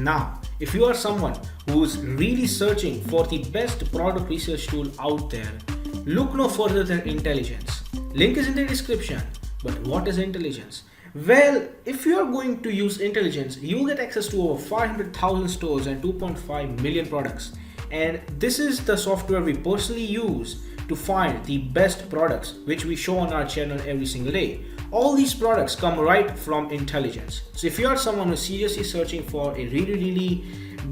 Now, if you are someone who's really searching for the best product research tool out there, look no further than Intelligence. Link is in the description. But what is Intelligence? Well, if you are going to use Intelligence, you'll get access to over 500,000 stores and 2.5 million products. And this is the software we personally use to find the best products, which we show on our channel every single day. All these products come right from Intelligence. So if you are someone who's seriously searching for a really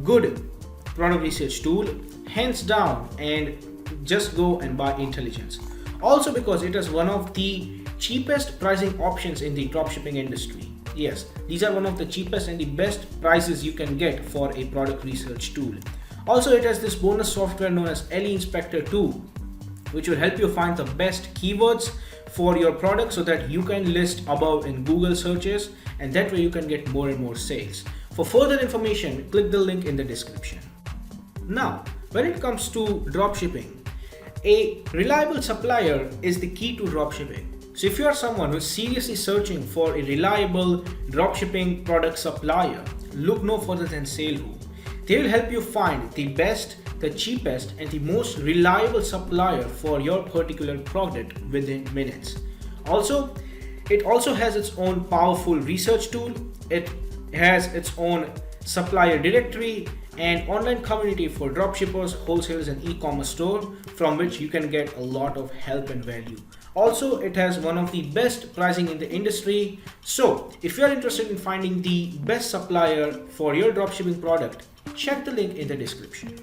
good product research tool, hands down, and just go and buy Intelligence. Also because it is one of the cheapest pricing options in the dropshipping industry. Yes, these are one of the cheapest and the best prices you can get for a product research tool. Also, it has this bonus software known as LE Inspector 2, which will help you find the best keywords for your product so that you can list above in Google searches, and that way you can get more and more sales. For further information, click the link in the description. Now, when it comes to dropshipping, a reliable supplier is the key to dropshipping. So if you are someone who is seriously searching for a reliable dropshipping product supplier, look no further than SaleWho. They will help you find the best, the cheapest, and the most reliable supplier for your particular product within minutes. Also, it also has its own powerful research tool. It has its own supplier directory and online community for dropshippers, wholesalers, and e-commerce store, from which you can get a lot of help and value. Also, it has one of the best pricing in the industry. So if you are interested in finding the best supplier for your dropshipping product, check the link in the description.